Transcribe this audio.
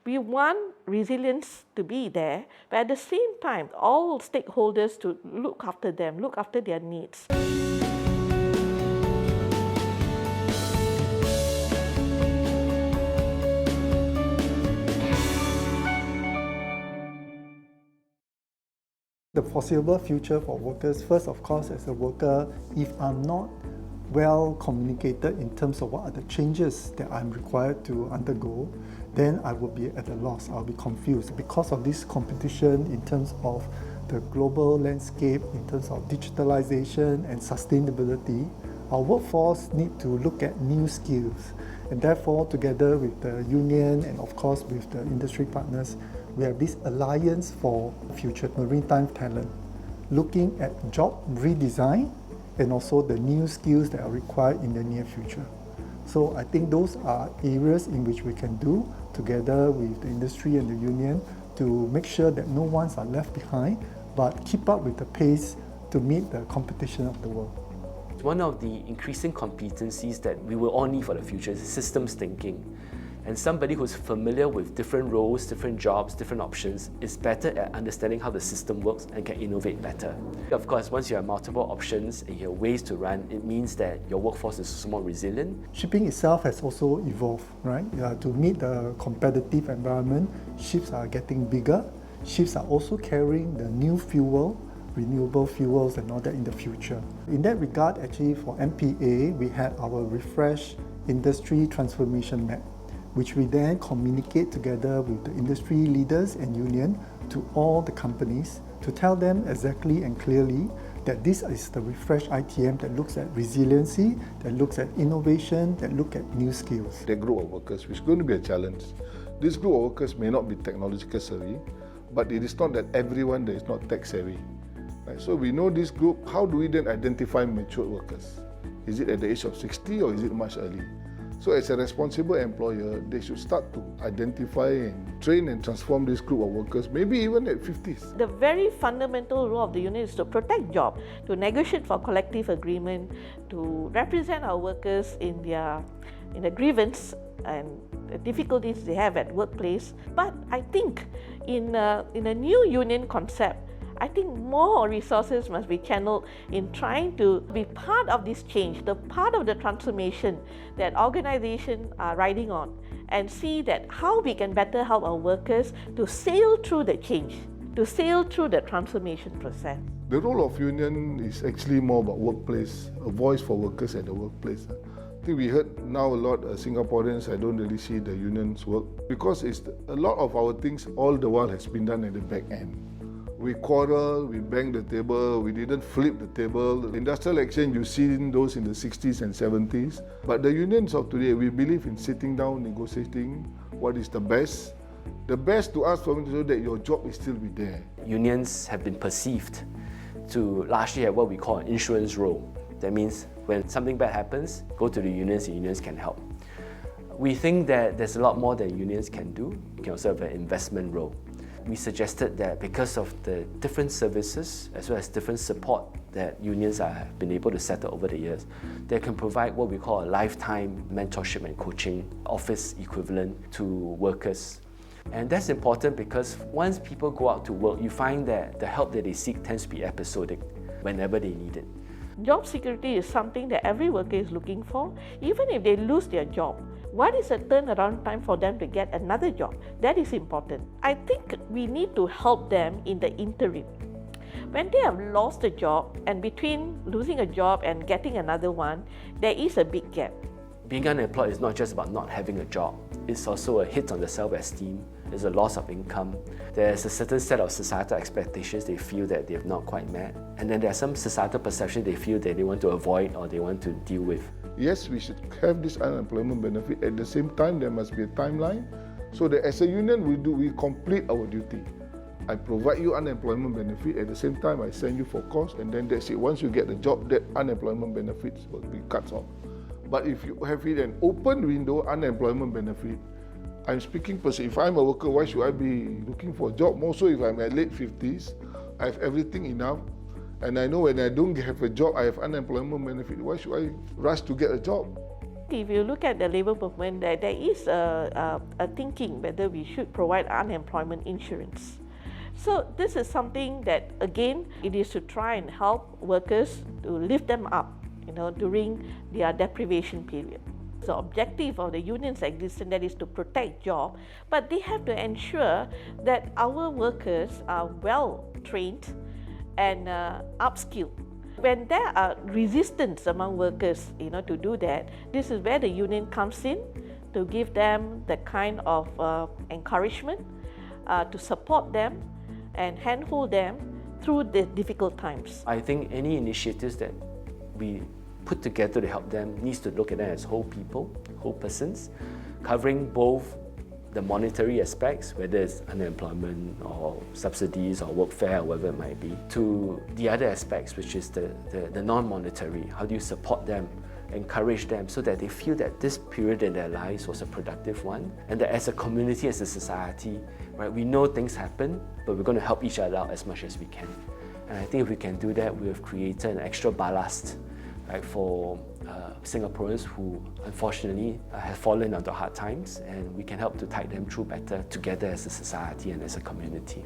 We want resilience to be there, but at the same time, all stakeholders to look after them, look after their needs. The foreseeable future for workers, first of course as a worker, if I'm not well communicated in terms of what are the changes that I'm required to undergo, then I will be at a loss, I'll be confused. Because of this competition in terms of the global landscape, in terms of digitalization and sustainability, our workforce need to look at new skills. And therefore, together with the union and of course with the industry partners, we have this alliance for future maritime talent, looking at job redesign and also the new skills that are required in the near future. So I think those are areas in which we can do together with the industry and the union to make sure that no ones are left behind, but keep up with the pace to meet the competition of the world. One of the increasing competencies that we will all need for the future is systems thinking. And somebody who's familiar with different roles, different jobs, different options is better at understanding how the system works and can innovate better. Of course, once you have multiple options and you have ways to run, it means that your workforce is more resilient. Shipping itself has also evolved, right? To meet the competitive environment, ships are getting bigger. Ships are also carrying the new fuel, renewable fuels and all that in the future. In that regard, actually for MPA, we had our refreshed industry transformation map, which we then communicate together with the industry leaders and union to all the companies to tell them exactly and clearly that this is the refreshed ITM that looks at resiliency, that looks at innovation, that look at new skills. The group of workers, which is going to be a challenge. This group of workers may not be technological savvy, but it is not that everyone that is not tech savvy. Right? So we know this group, how do we then identify mature workers? Is it at the age of 60 or is it much early? So as a responsible employer, they should start to identify and train and transform this group of workers, maybe even at 50s. The very fundamental role of the union is to protect jobs, to negotiate for collective agreement, to represent our workers in the grievance and the difficulties they have at workplace. But I think in a new union concept, I think more resources must be channeled in trying to be part of this change, the part of the transformation that organizations are riding on, and see that how we can better help our workers to sail through the change, to sail through the transformation process. The role of union is actually more about workplace, a voice for workers at the workplace. I think we heard now a lot Singaporeans, I don't really see the unions work because a lot of our things all the while has been done at the back end. We quarrel, we bang the table, we didn't flip the table. Industrial action, you've seen those in the 60s and 70s. But the unions of today, we believe in sitting down, negotiating what is the best. The best to us for me to know that your job is still be there. Unions have been perceived to largely have what we call an insurance role. That means when something bad happens, go to the unions and unions can help. We think that there's a lot more that unions can do. You can also have an investment role. We suggested that because of the different services as well as different support that unions have been able to settle over the years, they can provide what we call a lifetime mentorship and coaching office equivalent to workers. And that's important because once people go out to work, you find that the help that they seek tends to be episodic whenever they need it. Job security is something that every worker is looking for, even if they lose their job. What is a turnaround time for them to get another job? That is important. I think we need to help them in the interim. When they have lost a job, and between losing a job and getting another one, there is a big gap. Being unemployed is not just about not having a job. It's also a hit on the self-esteem. There's a loss of income. There's a certain set of societal expectations they feel that they have not quite met. And then there are some societal perceptions they feel that they want to avoid or they want to deal with. Yes, we should have this unemployment benefit. At the same time, there must be a timeline so that as a union, we complete our duty. I provide you unemployment benefit, at the same time I send you for course, and then that's it. Once you get the job, that unemployment benefits will be cut off. But if you have it an open window unemployment benefit, I'm speaking personally, if I'm a worker, why should I be looking for a job? More so if I'm at late 50s, I have everything enough, and I know when I don't have a job, I have unemployment benefit. Why should I rush to get a job? If you look at the labour movement, there is a thinking whether we should provide unemployment insurance. So this is something that, again, it is to try and help workers to lift them up, during their deprivation period. The objective of the union's existence, that is to protect jobs, but they have to ensure that our workers are well trained and upskilled. When there are resistance among workers, to do that, this is where the union comes in to give them the kind of encouragement, to support them and handhold them through the difficult times. I think any initiatives that we put together to help them needs to look at them as whole people, whole persons, covering both the monetary aspects, whether it's unemployment or subsidies or workfare or whatever it might be, to the other aspects, which is the non-monetary. How do you support them, encourage them so that they feel that this period in their lives was a productive one, and that as a community, as a society, right, we know things happen, but we're going to help each other out as much as we can. And I think if we can do that, we have created an extra ballast, right, for Singaporeans who unfortunately have fallen under hard times, and we can help to tide them through better together as a society and as a community.